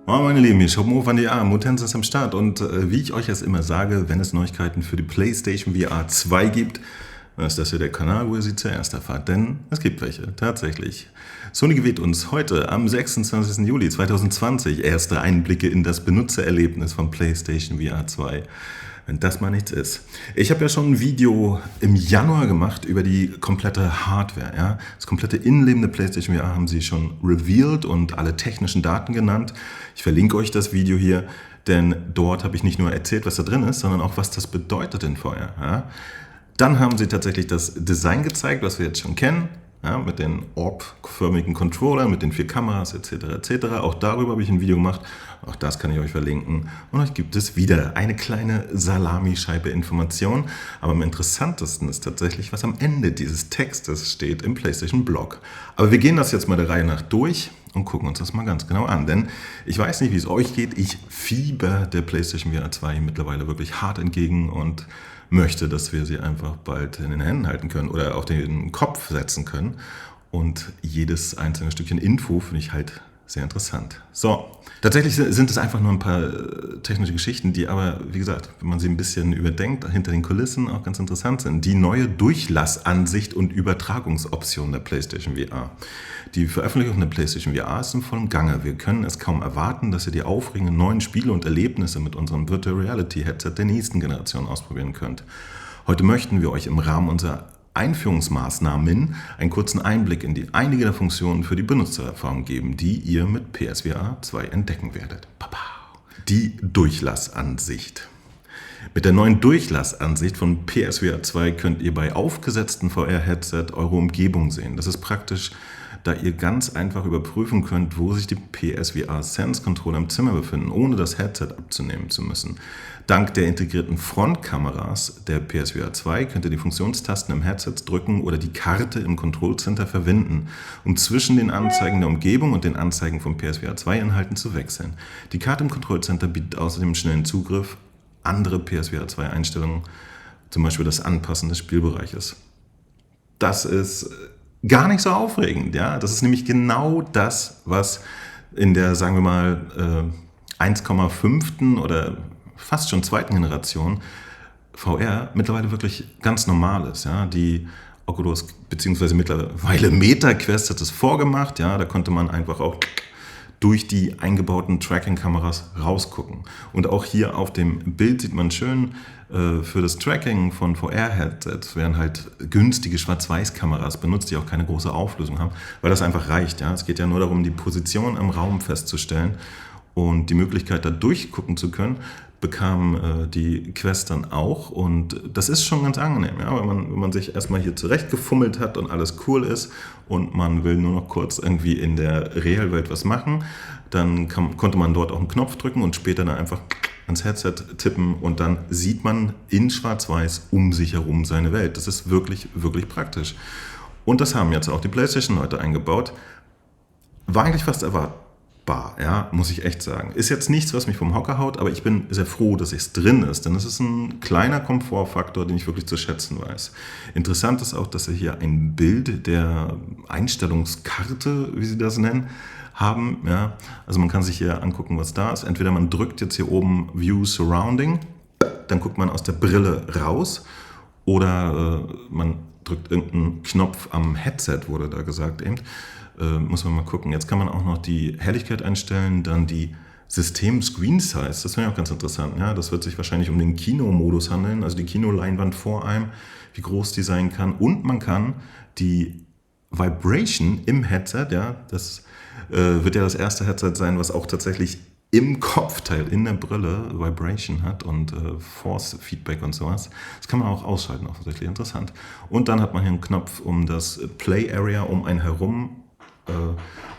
Moin meine Lieben, hier ist Schopenhof an die A, Mutenz ist am Start und wie ich euch es immer sage, wenn es Neuigkeiten für die PlayStation VR 2 gibt, dann ist das hier der Kanal, wo ihr sie zuerst erfahrt, denn es gibt welche, tatsächlich. Sony gewährt uns heute am 26. Juli 2020 erste Einblicke in das Benutzererlebnis von PlayStation VR 2. Wenn das mal nichts ist. Ich habe ja schon ein Video im Januar gemacht über die komplette Hardware. Ja? Das komplette Innenleben der PlayStation VR haben sie schon revealed und alle technischen Daten genannt. Ich verlinke euch das Video hier, denn dort habe ich nicht nur erzählt, was da drin ist, sondern auch, was das bedeutet in VR. Ja? Dann haben sie tatsächlich das Design gezeigt, was wir jetzt schon kennen. Ja, mit den Orb-förmigen Controllern, mit den 4 Kameras etc. etc. Auch darüber habe ich ein Video gemacht. Auch das kann ich euch verlinken. Und euch gibt es wieder eine kleine Salamischeibe Information. Aber am interessantesten ist tatsächlich, was am Ende dieses Textes steht im PlayStation Blog. Aber wir gehen das jetzt mal der Reihe nach durch und gucken uns das mal ganz genau an. Denn ich weiß nicht, wie es euch geht. Ich fieber der PlayStation VR 2 mittlerweile wirklich hart entgegen und möchte, dass wir sie einfach bald in den Händen halten können oder auf den Kopf setzen können. Und jedes einzelne Stückchen Info finde ich halt sehr interessant. So, tatsächlich sind es einfach nur ein paar technische Geschichten, die aber, wie gesagt, wenn man sie ein bisschen überdenkt, hinter den Kulissen auch ganz interessant sind. Die neue Durchlassansicht und Übertragungsoption der PlayStation VR. Die Veröffentlichung der PlayStation VR ist in vollem Gange. Wir können es kaum erwarten, dass ihr die aufregenden neuen Spiele und Erlebnisse mit unserem Virtual Reality Headset der nächsten Generation ausprobieren könnt. Heute möchten wir euch im Rahmen unserer Einführungsmaßnahmen einen kurzen Einblick in einige der Funktionen für die Benutzererfahrung geben, die ihr mit PSVR 2 entdecken werdet. Die Durchlassansicht. Mit der neuen Durchlassansicht von PSVR 2 könnt ihr bei aufgesetzten VR-Headset eure Umgebung sehen. Das ist praktisch, da ihr ganz einfach überprüfen könnt, wo sich die PSVR Sense Controller im Zimmer befinden, ohne das Headset abzunehmen zu müssen. Dank der integrierten Frontkameras der PSVR 2 könnt ihr die Funktionstasten im Headset drücken oder die Karte im Control Center verwenden, um zwischen den Anzeigen der Umgebung und den Anzeigen von PSVR 2 Inhalten zu wechseln. Die Karte im Control Center bietet außerdem schnellen Zugriff, andere PSVR 2 Einstellungen, zum Beispiel das Anpassen des Spielbereiches. Das ist gar nicht so aufregend, ja. Das ist nämlich genau das, was in der, sagen wir mal, 1,5. oder fast schon 2. Generation VR mittlerweile wirklich ganz normal ist, ja. Die Oculus bzw. mittlerweile Meta-Quest hat es vorgemacht, ja. Da konnte man einfach auch durch die eingebauten Tracking-Kameras rausgucken. Und auch hier auf dem Bild sieht man schön, für das Tracking von VR-Headsets werden halt günstige Schwarz-Weiß-Kameras benutzt, die auch keine große Auflösung haben, weil das einfach reicht. Ja? Es geht ja nur darum, die Position im Raum festzustellen und die Möglichkeit, da durchgucken zu können, bekam die Quest dann auch. Und das ist schon ganz angenehm, ja? Wenn man sich erstmal hier zurechtgefummelt hat und alles cool ist und man will nur noch kurz irgendwie in der Realwelt was machen, dann konnte man dort auch einen Knopf drücken und später dann einfach ans Headset tippen und dann sieht man in Schwarz-Weiß um sich herum seine Welt. Das ist wirklich, wirklich praktisch. Und das haben jetzt auch die PlayStation-Leute eingebaut. War eigentlich fast erwartbar, ja, muss ich echt sagen. Ist jetzt nichts, was mich vom Hocker haut, aber ich bin sehr froh, dass es drin ist, denn es ist ein kleiner Komfortfaktor, den ich wirklich zu schätzen weiß. Interessant ist auch, dass sie hier ein Bild der Einstellungskarte, wie sie das nennen, haben. Ja. Also man kann sich hier angucken, was da ist. Entweder man drückt jetzt hier oben View Surrounding, dann guckt man aus der Brille raus, oder man drückt irgendeinen Knopf am Headset, wurde da gesagt eben. Muss man mal gucken. Jetzt kann man auch noch die Helligkeit einstellen, dann die System-Screen-Size. Das finde ich auch ganz interessant. Ja. Das wird sich wahrscheinlich um den Kinomodus handeln, also die Kinoleinwand vor einem, wie groß die sein kann. Und man kann die Vibration im Headset, ja, das wird ja das erste Headset sein, was auch tatsächlich im Kopfteil, in der Brille Vibration hat und Force-Feedback und sowas. Das kann man auch ausschalten, offensichtlich interessant. Und dann hat man hier einen Knopf, um das Play-Area um einen herum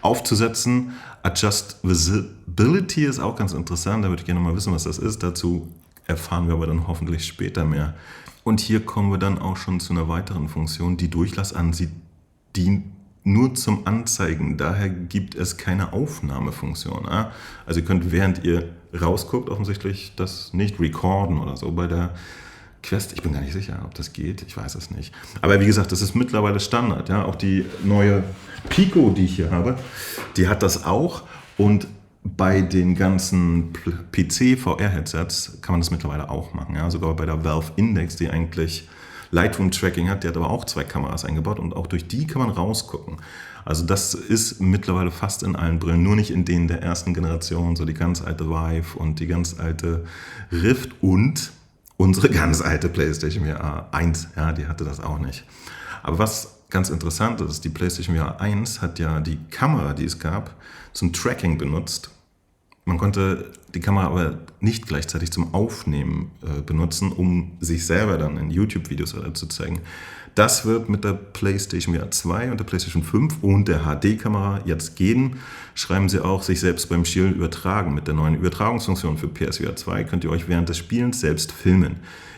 aufzusetzen. Adjust Visibility ist auch ganz interessant, da würde ich gerne mal wissen, was das ist. Dazu erfahren wir aber dann hoffentlich später mehr. Und hier kommen wir dann auch schon zu einer weiteren Funktion, die Durchlassansicht dient nur zum Anzeigen, daher gibt es keine Aufnahmefunktion. Ja? Also ihr könnt, während ihr rausguckt, offensichtlich das nicht recorden oder so bei der Quest. Ich bin gar nicht sicher, ob das geht, ich weiß es nicht. Aber wie gesagt, das ist mittlerweile Standard. Ja? Auch die neue Pico, die ich hier habe, die hat das auch. Und Bei den ganzen PC-VR-Headsets kann man das mittlerweile auch machen. Ja? Sogar bei der Valve Index, die eigentlich Lightroom-Tracking hat, die hat aber auch 2 Kameras eingebaut und auch durch die kann man rausgucken. Also das ist mittlerweile fast in allen Brillen, nur nicht in denen der ersten Generation, so die ganz alte Vive und die ganz alte Rift und unsere ganz alte PlayStation VR 1, ja, die hatte das auch nicht. Aber was ganz interessant ist, die PlayStation VR 1 hat ja die Kamera, die es gab, zum Tracking benutzt. Man konnte die Kamera aber nicht gleichzeitig zum Aufnehmen benutzen, um sich selber dann in YouTube-Videos zu zeigen. Das wird mit der PlayStation VR 2 und der PlayStation 5 und der HD-Kamera jetzt gehen. Schreiben sie auch, sich selbst beim Spielen übertragen. Mit der neuen Übertragungsfunktion für PSVR 2 könnt ihr euch während des Spielens selbst filmen,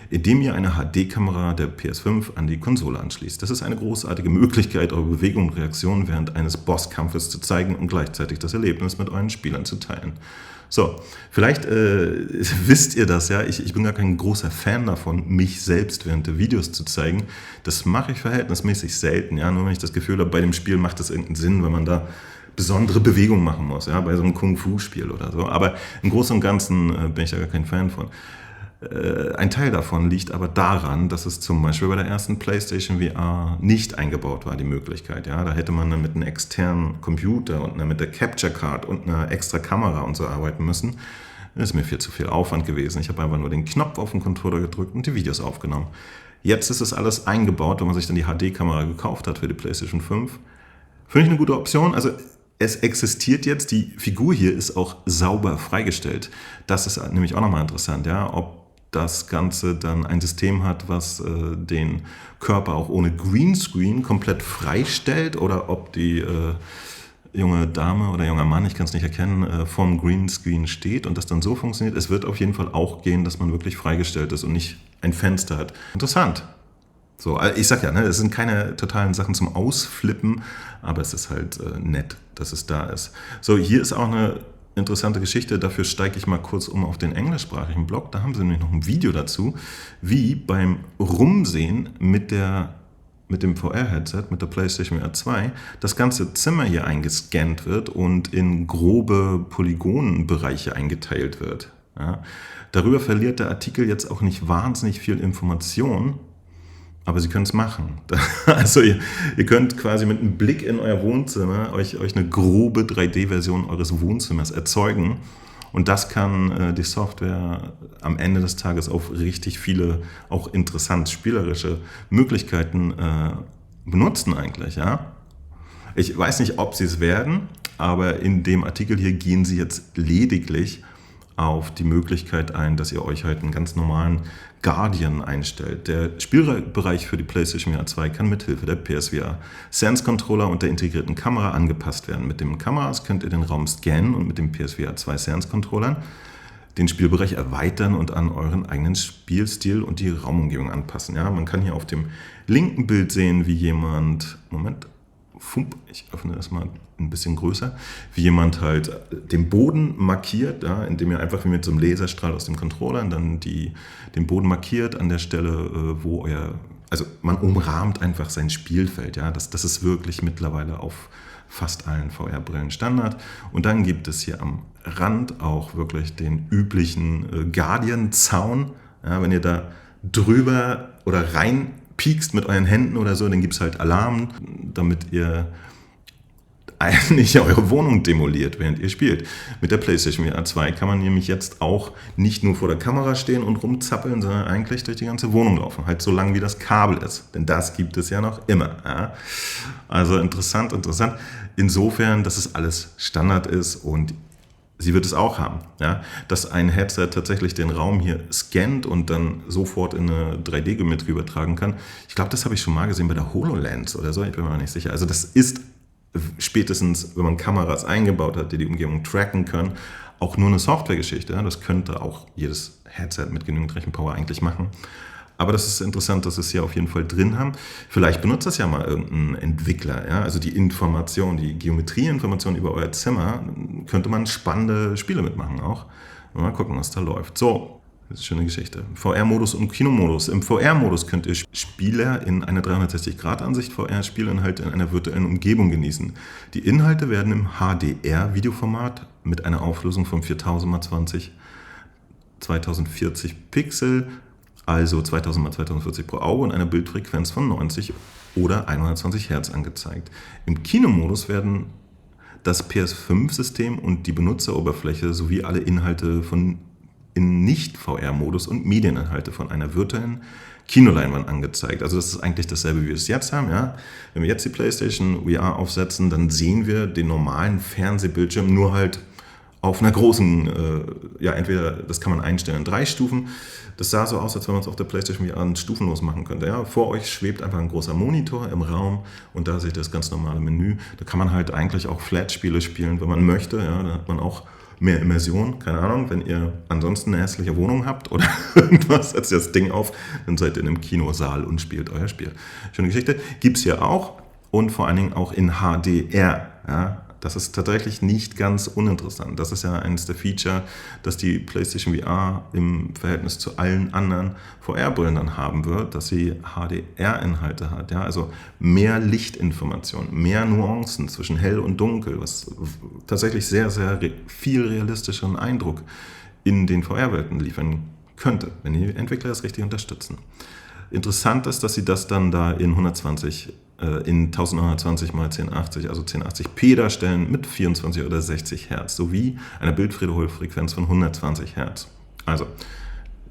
indem ihr eine HD-Kamera der PS5 an die Konsole anschließt. Das ist eine großartige Möglichkeit, eure Bewegung und Reaktionen während eines Bosskampfes zu zeigen und gleichzeitig das Erlebnis mit euren Spielern zu teilen. So, vielleicht wisst ihr das, ja, ich bin gar kein großer Fan davon, mich selbst während der Videos zu zeigen. Das mache ich verhältnismäßig selten, ja, nur wenn ich das Gefühl habe, bei dem Spiel macht das irgendeinen Sinn, wenn man da besondere Bewegungen machen muss, ja, bei so einem Kung-Fu-Spiel oder so. Aber im Großen und Ganzen bin ich da gar kein Fan von. Ein Teil davon liegt aber daran, dass es zum Beispiel bei der ersten PlayStation VR nicht eingebaut war, die Möglichkeit. Ja? Da hätte man dann mit einem externen Computer und mit der Capture Card und einer extra Kamera und so arbeiten müssen. Das ist mir viel zu viel Aufwand gewesen. Ich habe einfach nur den Knopf auf den Controller gedrückt und die Videos aufgenommen. Jetzt ist es alles eingebaut, wenn man sich dann die HD-Kamera gekauft hat für die PlayStation 5. Finde ich eine gute Option. Also es existiert jetzt, die Figur hier ist auch sauber freigestellt. Das ist nämlich auch nochmal interessant, ja, ob das Ganze dann ein System hat, was den Körper auch ohne Greenscreen komplett freistellt oder ob die junge Dame oder junger Mann, ich kann es nicht erkennen, vorm Greenscreen steht und das dann so funktioniert. Es wird auf jeden Fall auch gehen, dass man wirklich freigestellt ist und nicht ein Fenster hat. Interessant. So, ich sag ja, ne, es sind keine totalen Sachen zum Ausflippen, aber es ist halt nett, dass es da ist. So, hier ist auch eine interessante Geschichte, dafür steige ich mal kurz um auf den englischsprachigen Blog. Da haben sie nämlich noch ein Video dazu, wie beim Rumsehen mit dem VR-Headset, mit der PlayStation VR 2, das ganze Zimmer hier eingescannt wird und in grobe Polygonbereiche eingeteilt wird. Ja. Darüber verliert der Artikel jetzt auch nicht wahnsinnig viel Information, aber Sie können es machen. Also ihr könnt quasi mit einem Blick in euer Wohnzimmer euch eine grobe 3D-Version eures Wohnzimmers erzeugen. Und das kann die Software am Ende des Tages auf richtig viele, auch interessant spielerische Möglichkeiten benutzen eigentlich. Ja? Ich weiß nicht, ob Sie es werden, aber in dem Artikel hier gehen Sie jetzt lediglich auf die Möglichkeit ein, dass ihr euch halt einen ganz normalen Guardian einstellt. Der Spielbereich für die PlayStation VR 2 kann mithilfe der PSVR Sense Controller und der integrierten Kamera angepasst werden. Mit den Kameras könnt ihr den Raum scannen und mit dem PSVR 2 Sense Controllern den Spielbereich erweitern und an euren eigenen Spielstil und die Raumumgebung anpassen. Ja, man kann hier auf dem linken Bild sehen, wie jemand, ich öffne das mal ein bisschen größer, wie jemand halt den Boden markiert, ja, indem er einfach wie mit so einem Laserstrahl aus dem Controller dann den Boden markiert an der Stelle, wo also man umrahmt einfach sein Spielfeld. Ja, das ist wirklich mittlerweile auf fast allen VR-Brillen Standard. Und dann gibt es hier am Rand auch wirklich den üblichen Guardian-Zaun. Ja, wenn ihr da drüber oder rein piekst mit euren Händen oder so, dann gibt es halt Alarm, damit ihr eigentlich eure Wohnung demoliert, während ihr spielt. Mit der PlayStation VR 2 kann man nämlich jetzt auch nicht nur vor der Kamera stehen und rumzappeln, sondern eigentlich durch die ganze Wohnung laufen. Halt so lang wie das Kabel ist. Denn das gibt es ja noch immer. Ja? Also interessant. Insofern, dass es alles Standard ist und sie wird es auch haben, ja? Dass ein Headset tatsächlich den Raum hier scannt und dann sofort in eine 3D-Geometrie übertragen kann. Ich glaube, das habe ich schon mal gesehen bei der HoloLens oder so, ich bin mir nicht sicher. Also das ist spätestens, wenn man Kameras eingebaut hat, die die Umgebung tracken können, auch nur eine Softwaregeschichte. Ja? Das könnte auch jedes Headset mit genügend Rechenpower eigentlich machen. Aber das ist interessant, dass wir es hier auf jeden Fall drin haben. Vielleicht benutzt das ja mal irgendein Entwickler. Ja? Also die Information, die Geometrieinformation über euer Zimmer, könnte man spannende Spiele mitmachen auch. Mal gucken, was da läuft. So, Das ist eine schöne Geschichte. VR-Modus und Kinomodus. Im VR-Modus könnt ihr Spieler in einer 360-Grad-Ansicht VR-Spielinhalte in einer virtuellen Umgebung genießen. Die Inhalte werden im HDR-Videoformat mit einer Auflösung von 4000 x 2040 Pixel, also 2000 x 2040 pro Auge und einer Bildfrequenz von 90 oder 120 Hertz angezeigt. Im Kinomodus werden das PS5-System und die Benutzeroberfläche sowie alle Inhalte in Nicht-VR-Modus und Medieninhalte von einer virtuellen Kinoleinwand angezeigt. Also das ist eigentlich dasselbe, wie wir es jetzt haben. Ja? Wenn wir jetzt die PlayStation VR aufsetzen, dann sehen wir den normalen Fernsehbildschirm nur halt auf einer großen, entweder, das kann man einstellen in 3 Stufen. Das sah so aus, als wenn man es auf der PlayStation VR stufenlos machen könnte. Ja? Vor euch schwebt einfach ein großer Monitor im Raum und da seht ihr das ganz normale Menü. Da kann man halt eigentlich auch Flat-Spiele spielen, wenn man möchte. Ja? Da hat man auch mehr Immersion, keine Ahnung, wenn ihr ansonsten eine hässliche Wohnung habt oder irgendwas, setzt ihr das Ding auf, dann seid ihr in einem Kinosaal und spielt euer Spiel. Schöne Geschichte. Gibt es hier auch und vor allen Dingen auch in HDR. Ja? Das ist tatsächlich nicht ganz uninteressant. Das ist ja eines der Feature, dass die PlayStation VR im Verhältnis zu allen anderen VR-Brillen dann haben wird, dass sie HDR-Inhalte hat. Ja? Also mehr Lichtinformation, mehr Nuancen zwischen hell und dunkel, was tatsächlich sehr, sehr viel realistischeren Eindruck in den VR-Welten liefern könnte, wenn die Entwickler das richtig unterstützen. Interessant ist, dass sie das dann da in 1920 x 1080, also 1080p darstellen mit 24 oder 60 Hertz sowie einer Bildwiederholfrequenz von 120 Hertz. Also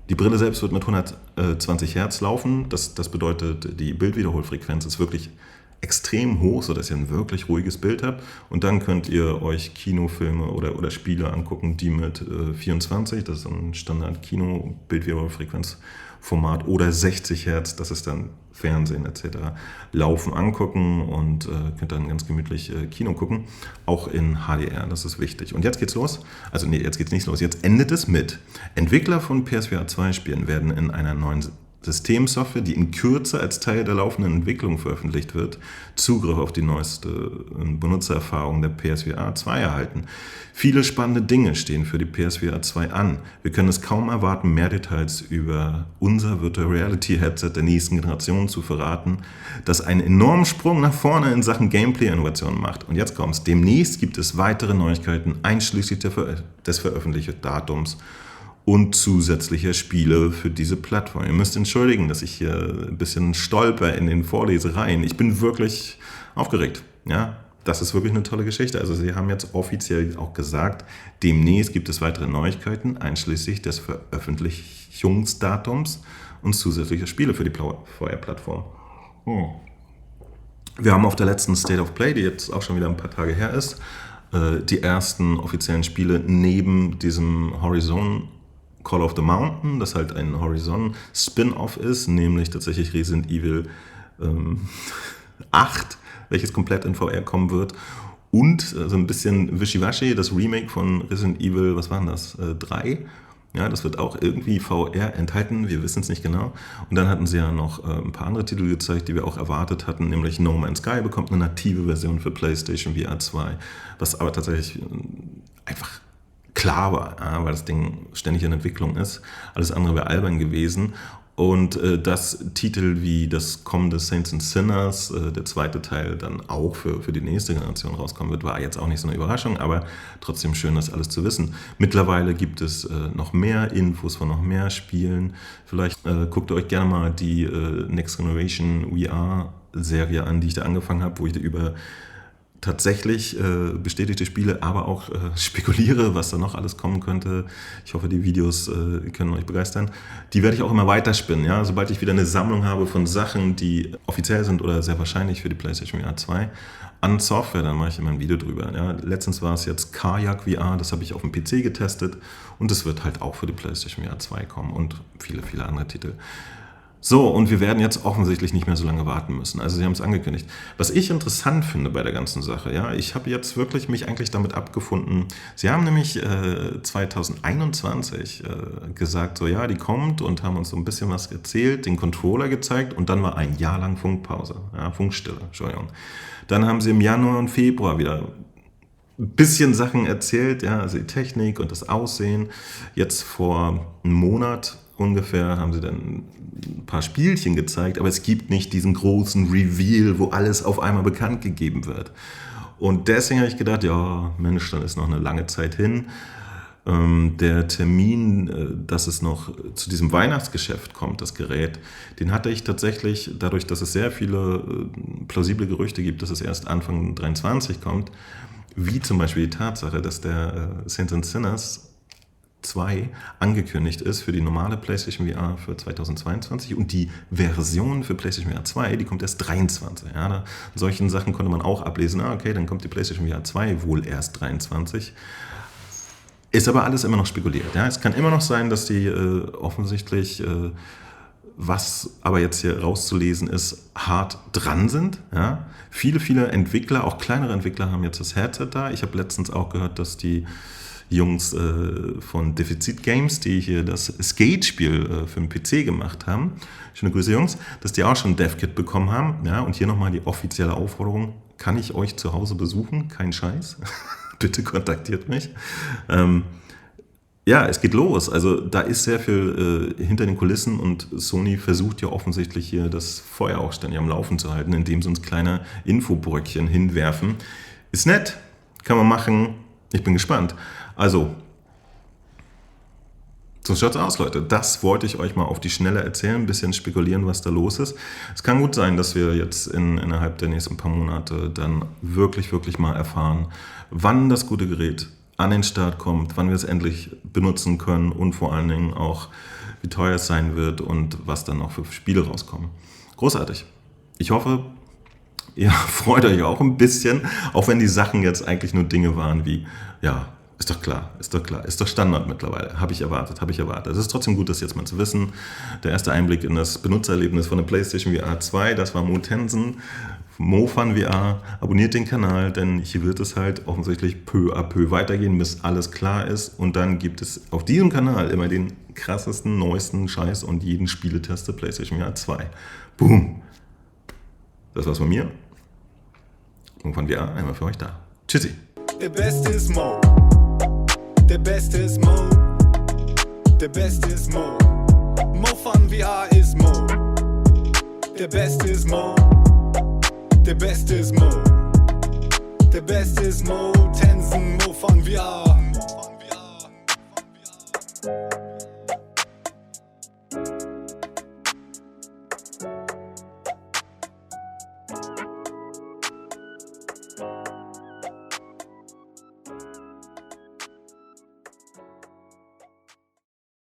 die Brille selbst wird mit 120 Hertz laufen. Das bedeutet, die Bildwiederholfrequenz ist wirklich extrem hoch, sodass ihr ein wirklich ruhiges Bild habt. Und dann könnt ihr euch Kinofilme oder Spiele angucken, die mit 24, das ist ein Standard-Kino-Bildwiederholfrequenzformat, oder 60 Hertz, das ist dann Fernsehen etc., laufen, angucken und könnt dann ganz gemütlich Kino gucken, auch in HDR, das ist wichtig. Und jetzt geht's los, also nee, jetzt geht's nicht los, jetzt endet es mit. Entwickler von PSVR 2 Spielen werden in einer neuen Systemsoftware, die in Kürze als Teil der laufenden Entwicklung veröffentlicht wird, Zugriff auf die neueste Benutzererfahrung der PSVR 2 erhalten. Viele spannende Dinge stehen für die PSVR 2 an. Wir können es kaum erwarten, mehr Details über unser Virtual Reality Headset der nächsten Generation zu verraten, das einen enormen Sprung nach vorne in Sachen Gameplay-Innovation macht. Und jetzt kommt's. Demnächst gibt es weitere Neuigkeiten, einschließlich des Veröffentlichungsdatums und zusätzliche Spiele für diese Plattform. Ihr müsst entschuldigen, dass ich hier ein bisschen stolper in den Vorlesereien. Ich bin wirklich aufgeregt. Ja, das ist wirklich eine tolle Geschichte. Also sie haben jetzt offiziell auch gesagt, demnächst gibt es weitere Neuigkeiten, einschließlich des Veröffentlichungsdatums und zusätzliche Spiele für die VR-Plattform. Wir haben auf der letzten State of Play, die jetzt auch schon wieder ein paar Tage her ist, die ersten offiziellen Spiele neben diesem Horizon Call of the Mountain, das halt ein Horizon-Spin-Off ist, nämlich tatsächlich Resident Evil 8, welches komplett in VR kommen wird. Und so ein bisschen wischiwaschi, das Remake von Resident Evil, was waren das, 3? Ja, das wird auch irgendwie VR enthalten, wir wissen es nicht genau. Und dann hatten sie ja noch ein paar andere Titel gezeigt, die wir auch erwartet hatten, nämlich No Man's Sky bekommt eine native Version für PlayStation VR 2, was aber tatsächlich einfach klar war, ja, weil das Ding ständig in Entwicklung ist. Alles andere wäre albern gewesen. Und dass Titel wie das kommende Saints and Sinners, der zweite Teil, dann auch für die nächste Generation rauskommen wird, war jetzt auch nicht so eine Überraschung, aber trotzdem schön, das alles zu wissen. Mittlerweile gibt es noch mehr Infos von noch mehr Spielen. Vielleicht guckt ihr euch gerne mal die Next Generation VR-Serie an, die ich da angefangen habe, wo ich über tatsächlich bestätigte Spiele, aber auch spekuliere, was da noch alles kommen könnte. Ich hoffe, die Videos können euch begeistern. Die werde ich auch immer weiterspinnen. Ja? Sobald ich wieder eine Sammlung habe von Sachen, die offiziell sind oder sehr wahrscheinlich für die PlayStation VR 2 an Software, dann mache ich immer ein Video drüber. Ja? Letztens war es jetzt Kajak VR, das habe ich auf dem PC getestet und das wird halt auch für die PlayStation VR 2 kommen und viele, viele andere Titel. So, und wir werden jetzt offensichtlich nicht mehr so lange warten müssen. Also sie haben es angekündigt. Was ich interessant finde bei der ganzen Sache, ja, ich habe jetzt wirklich mich eigentlich damit abgefunden. Sie haben nämlich 2021 gesagt, so ja, die kommt und haben uns so ein bisschen was erzählt, den Controller gezeigt und dann war ein Jahr lang Funkpause, ja, Funkstille, Entschuldigung. Dann haben sie im Januar und Februar wieder ein bisschen Sachen erzählt, ja, also die Technik und das Aussehen. Jetzt vor einem Monat ungefähr haben sie dann ein paar Spielchen gezeigt, aber es gibt nicht diesen großen Reveal, wo alles auf einmal bekannt gegeben wird. Und deswegen habe ich gedacht, ja, Mensch, dann ist noch eine lange Zeit hin. Der Termin, dass es noch zu diesem Weihnachtsgeschäft kommt, das Gerät, den hatte ich tatsächlich, dadurch, dass es sehr viele plausible Gerüchte gibt, dass es erst Anfang 2023 kommt, wie zum Beispiel die Tatsache, dass der Saints & Sinners 2 angekündigt ist für die normale PlayStation VR für 2022 und die Version für PlayStation VR 2, die kommt erst 23. Ja, solchen Sachen konnte man auch ablesen, okay, dann kommt die PlayStation VR 2 wohl erst 23. Ist aber alles immer noch spekuliert. Ja? Es kann immer noch sein, dass die offensichtlich, was aber jetzt hier rauszulesen ist, hart dran sind. Ja? Viele Entwickler, auch kleinere Entwickler, haben jetzt das Headset da. Ich habe letztens auch gehört, dass die Jungs von Defizit Games, die hier das Skate-Spiel für den PC gemacht haben, schöne Grüße Jungs, dass die auch schon ein Dev-Kit bekommen haben. Ja? Und hier nochmal die offizielle Aufforderung, kann ich euch zu Hause besuchen? Kein Scheiß. Bitte kontaktiert mich. Ja, es geht los. Also da ist sehr viel hinter den Kulissen und Sony versucht ja offensichtlich hier das Feuer auch ständig am Laufen zu halten, indem sie uns kleine Infobröckchen hinwerfen. Ist nett, kann man machen. Ich bin gespannt. Also, so schaut's aus, Leute. Das wollte ich euch mal auf die Schnelle erzählen, ein bisschen spekulieren, was da los ist. Es kann gut sein, dass wir jetzt innerhalb der nächsten paar Monate dann wirklich mal erfahren, wann das gute Gerät an den Start kommt, wann wir es endlich benutzen können und vor allen Dingen auch, wie teuer es sein wird und was dann noch für Spiele rauskommen. Großartig. Ich hoffe, ihr freut euch auch ein bisschen, auch wenn die Sachen jetzt eigentlich nur Dinge waren wie, ja, ist doch klar, ist doch Standard mittlerweile. Habe ich erwartet. Es ist trotzdem gut, das jetzt mal zu wissen. Der erste Einblick in das Benutzererlebnis von der PlayStation VR 2, das war Mo Tensen, Mofan VR. Abonniert den Kanal, denn hier wird es halt offensichtlich peu à peu weitergehen, bis alles klar ist. Und dann gibt es auf diesem Kanal immer den krassesten, neuesten Scheiß und jeden Spieletest der PlayStation VR 2. Boom. Das war's von mir. Mofan VR, einmal für euch da. Tschüssi. Der Beste ist Mo. Der Beste ist Mo. Der Beste ist Mo. Mofan VR ist Mo. Der Beste ist Mo. Der Beste ist Mo. Der Beste ist Mo Tensen, Mofan VR.